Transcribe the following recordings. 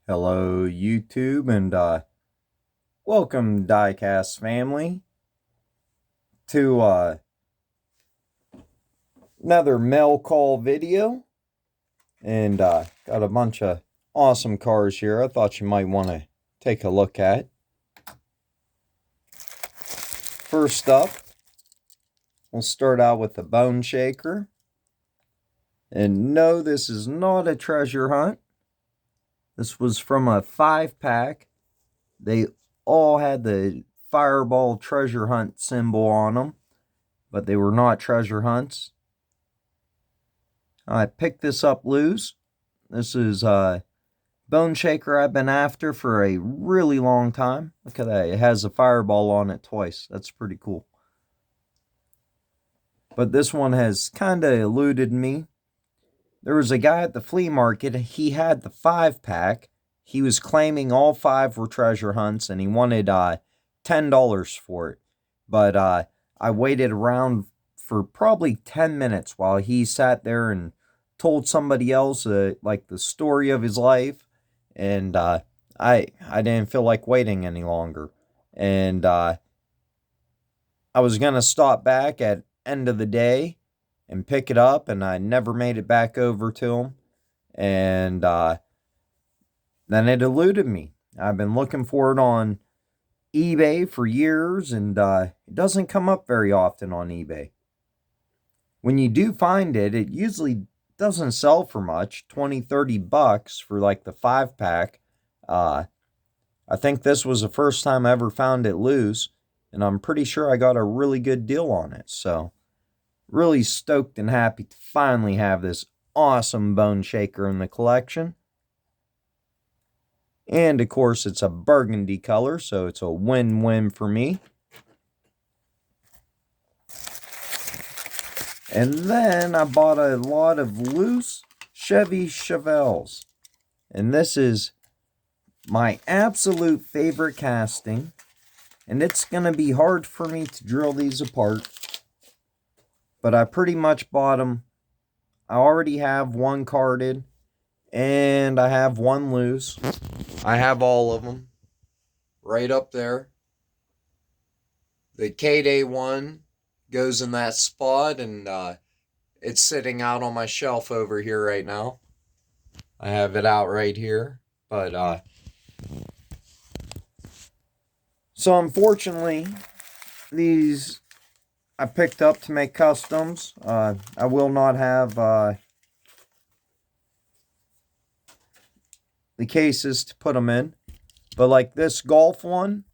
Hello, YouTube, and welcome, Diecast family, to another mail call video. And got a bunch of awesome cars here I thought you might want to take a look at. First up, we'll start out with the Bone Shaker. And no, this is not a treasure hunt. This was from a 5-pack. They all had the Fireball treasure hunt symbol on them, but they were not treasure hunts. I picked this up loose. This is a Bone Shaker I've been after for a really long time. Look at that. It has a Fireball on it twice. That's pretty cool. But this one has kind of eluded me. There was a guy at the flea market. He had the 5-pack. He was claiming all 5 were treasure hunts, and he wanted $10 for it. But I waited around for probably 10 minutes while he sat there and told somebody else like the story of his life, and I didn't feel like waiting any longer, and I was gonna stop back at end of the day and pick it up, and I never made it back over to him, and then it eluded me. I've been looking for it on eBay for years, and it doesn't come up very often on eBay. When you do find it, it usually doesn't sell for much, 20-30 bucks for like the 5-pack. I think this was the first time I ever found it loose, and I'm pretty sure I got a really good deal on it. So, really stoked and happy to finally have this awesome Bone Shaker in the collection. And of course, it's a burgundy color, so it's a win-win for me. And then I bought a lot of loose Chevy Chevelles. And this is my absolute favorite casting. And it's going to be hard for me to drill these apart. But I pretty much bought them. I already have one carded. And I have one loose. I have all of them. Right up there. The K-Day one goes in that spot, and it's sitting out on my shelf over here right now. I have it out right here, but so unfortunately, these I picked up to make customs. I will not have the cases to put them in, but like this golf one,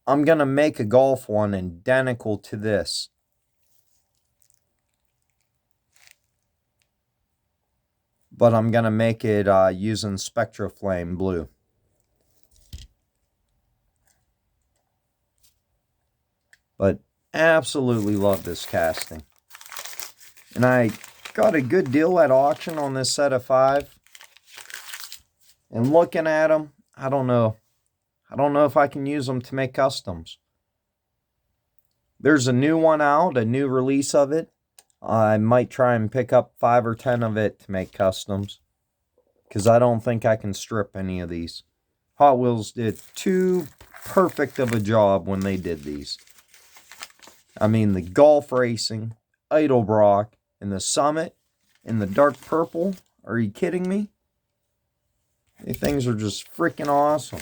I'm gonna make a golf one identical to this. But I'm going to make it using Spectra Flame Blue. But absolutely love this casting. And I got a good deal at auction on this set of 5. And looking at them, I don't know. I don't know if I can use them to make customs. There's a new one out, a new release of it. I might try and pick up 5 or 10 of it to make customs, because I don't think I can strip any of these. Hot Wheels did too perfect of a job when they did these. I mean, the Golf Racing, Edelbrock, and the Summit in the dark purple. Are you kidding me? These things are just freaking awesome.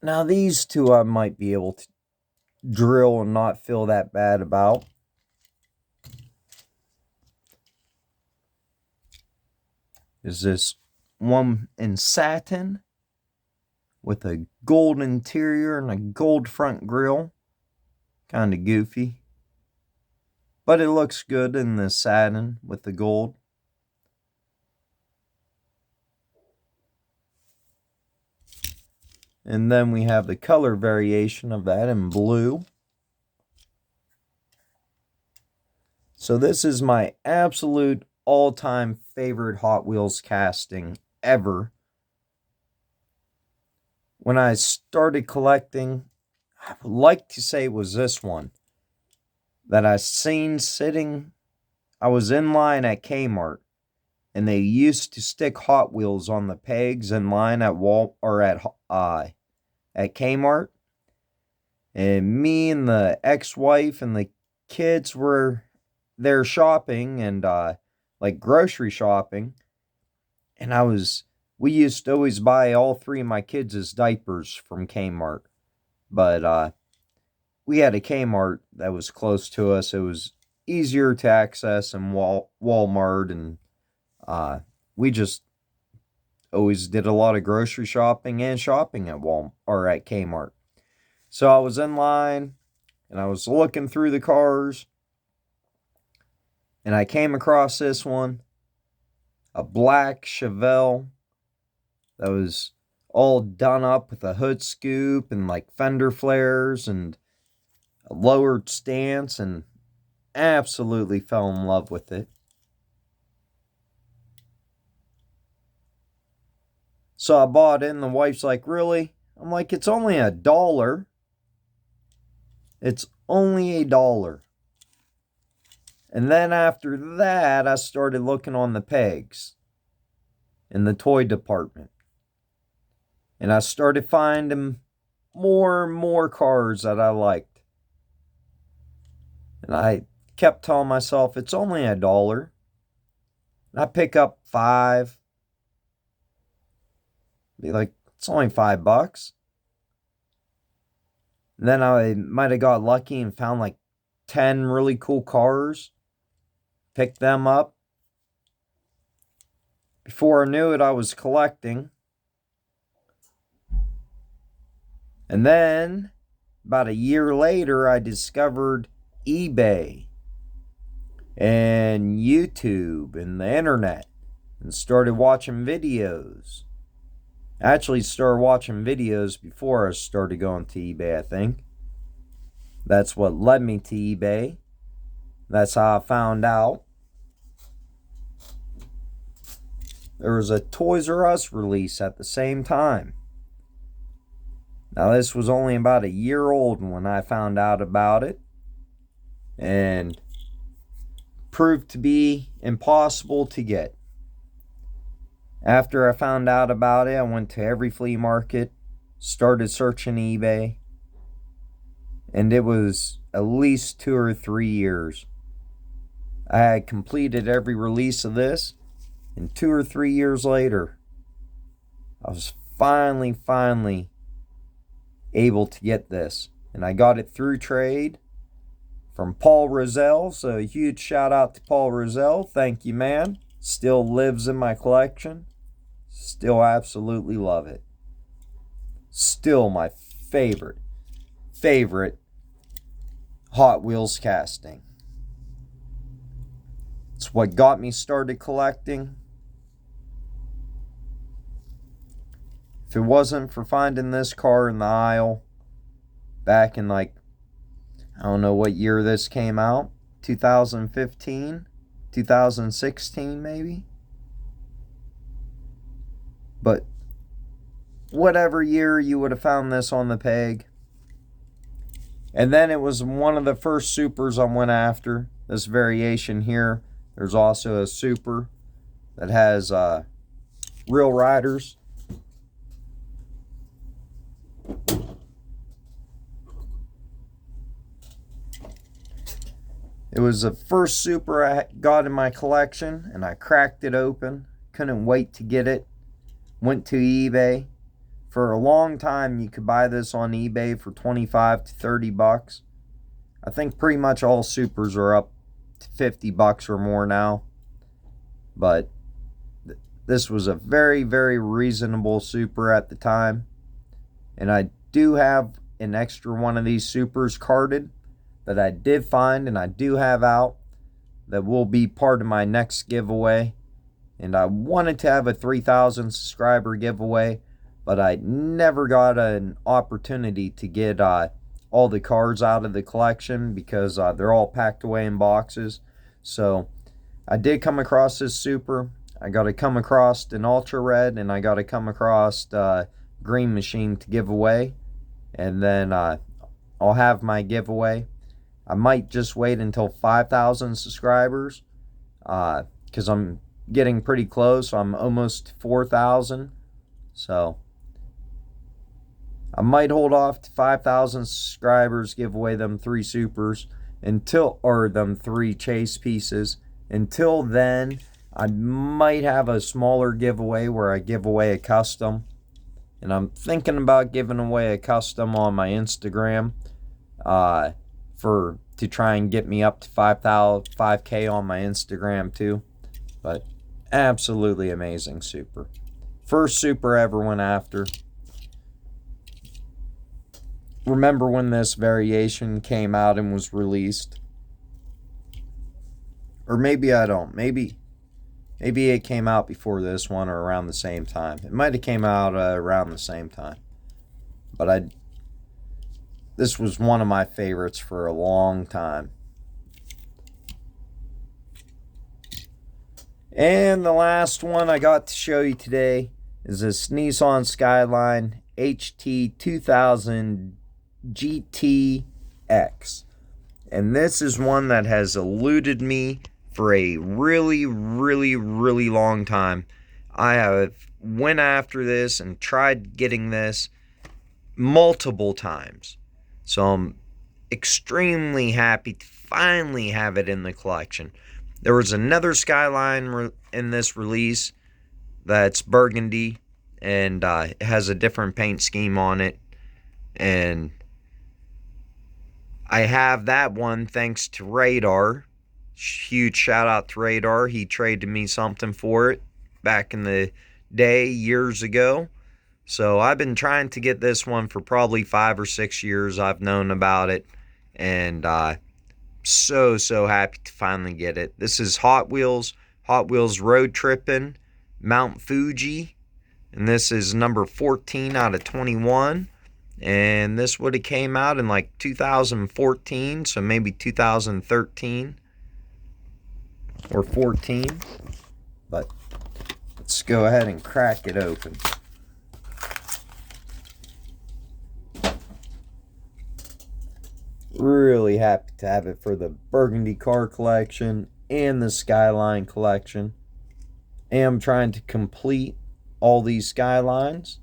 Now these two I might be able to drill and not feel that bad about. Is this one in satin with a gold interior and a gold front grille. Kind of goofy, but it looks good in the satin with the gold. And then we have the color variation of that in blue. So this is my absolute all-time favorite Hot Wheels casting ever. when I started collecting, I would like to say it was this one that I seen sitting. I was in line at Kmart, and they used to stick Hot Wheels on the pegs in line at at Kmart. And me and the ex-wife and the kids were there shopping and like grocery shopping. And we used to always buy all three of my kids' diapers from Kmart. But we had a Kmart that was close to us. It was easier to access than Walmart, and we just always did a lot of grocery shopping and shopping at at Kmart. So I was in line and I was looking through the cars, and I came across this one, a black Chevelle that was all done up with a hood scoop and like fender flares and a lowered stance, and absolutely fell in love with it. So I bought it, and the wife's like, "Really?" I'm like, "It's only $1. It's only $1." And then after that, I started looking on the pegs in the toy department. And I started finding more and more cars that I liked. And I kept telling myself, it's only $1. And I pick up 5. Be like, it's only $5. And then I might have got lucky and found like 10 really cool cars. Picked them up. Before I knew it, I was collecting. And then, about a year later, I discovered eBay and YouTube and the internet and started watching videos. I actually started watching videos before I started going to eBay, I think. That's what led me to eBay. That's how I found out. There was a Toys R Us release at the same time. Now, this was only about a year old when I found out about it, and proved to be impossible to get. After I found out about it, I went to every flea market, started searching eBay, and it was at least 2 or 3 years. I had completed every release of this, and 2 or 3 years later, I was finally able to get this. And I got it through trade from Paul Roselle. So a huge shout out to Paul Roselle. Thank you, man. Still lives in my collection. Still absolutely love it. Still my favorite Hot Wheels casting. It's what got me started collecting. If it wasn't for finding this car in the aisle back in I don't know what year this came out, 2015, 2016 maybe. But whatever year you would have found this on the peg. And then it was one of the first supers I went after. This variation here. There's also a super that has real riders. It was the first super I got in my collection, and I cracked it open. Couldn't wait to get it. Went to eBay. For a long time, you could buy this on eBay for $25 to $30. I think pretty much all supers are up to $50 or more now. But this was a very reasonable super at the time. And I do have an extra one of these supers carded that I did find and I do have out that will be part of my next giveaway. And I wanted to have a 3,000 subscriber giveaway, but I never got an opportunity to get all the cards out of the collection because they're all packed away in boxes. So I did come across this super. I got to come across an ultra red, and I got to come across green machine to give away, and then I'll have my giveaway. I might just wait until 5,000 subscribers, because I'm getting pretty close. I'm almost 4,000, so I might hold off to 5,000 subscribers, give away them 3 supers or them 3 chase pieces. Until then, I might have a smaller giveaway where I give away a custom. And I'm thinking about giving away a custom on my Instagram to try and get me up to 5K on my Instagram too. But absolutely amazing super. First super I ever went after. Remember when this variation came out and was released? Or maybe I don't. Maybe it came out before this one or around the same time. It might have came out around the same time. But this was one of my favorites for a long time. And the last one I got to show you today is this Nissan Skyline HT 2000 GTX. And this is one that has eluded me for a really, really, really long time. I have went after this and tried getting this multiple times. So I'm extremely happy to finally have it in the collection. There was another Skyline in this release that's burgundy, and it has a different paint scheme on it. And I have that one thanks to Radar. Huge shout out to Radar. He traded me something for it back in the day, years ago. So I've been trying to get this one for probably 5 or 6 years. I've known about it, and so happy to finally get it. This is Hot Wheels Road Trippin' Mount Fuji, and this is number 14 out of 21. And this would have came out in like 2014, so maybe 2013 or 14. But let's go ahead and crack it open. Really happy to have it for the Burgundy car collection and the Skyline collection. Am trying to complete all these Skylines.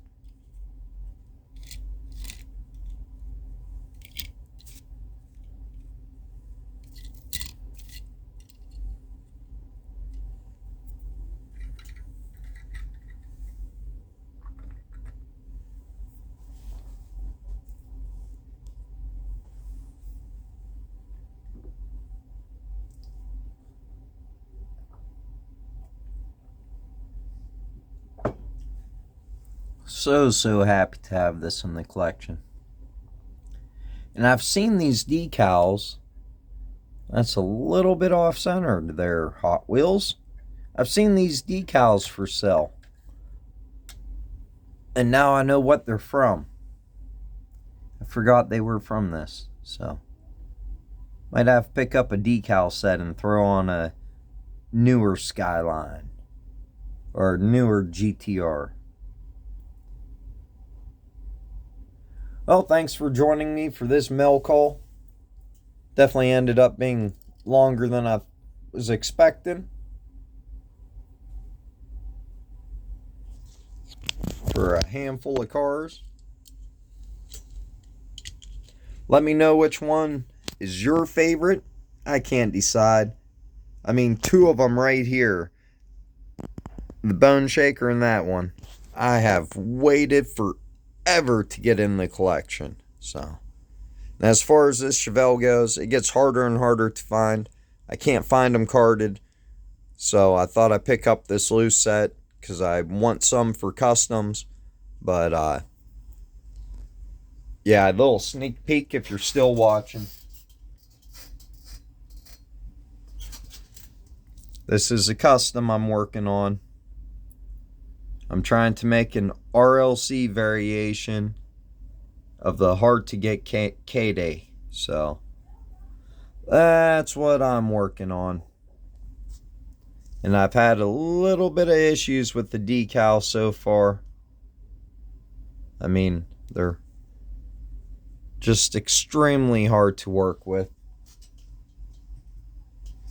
So happy to have this in the collection. And I've seen these decals. That's a little bit off center there, Hot Wheels. I've seen these decals for sale. And now I know what they're from. I forgot they were from this. So might have to pick up a decal set and throw on a newer Skyline or newer GTR. Well, thanks for joining me for this mail call. Definitely ended up being longer than I was expecting for a handful of cars. Let me know which one is your favorite. I can't decide. I mean, 2 of them right here. The Bone Shaker and that one. I have waited forever to get in the collection. So, as far as this Chevelle goes, it gets harder and harder to find. I can't find them carded. So I thought I'd pick up this loose set because I want some for customs. But yeah, a little sneak peek if you're still watching. This is a custom I'm working on. I'm trying to make an RLC variation of the hard to get K-Day. So that's what I'm working on. And I've had a little bit of issues with the decal so far. I mean, they're just extremely hard to work with.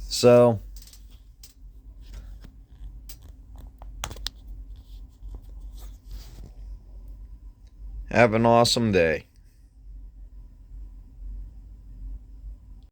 So, have an awesome day.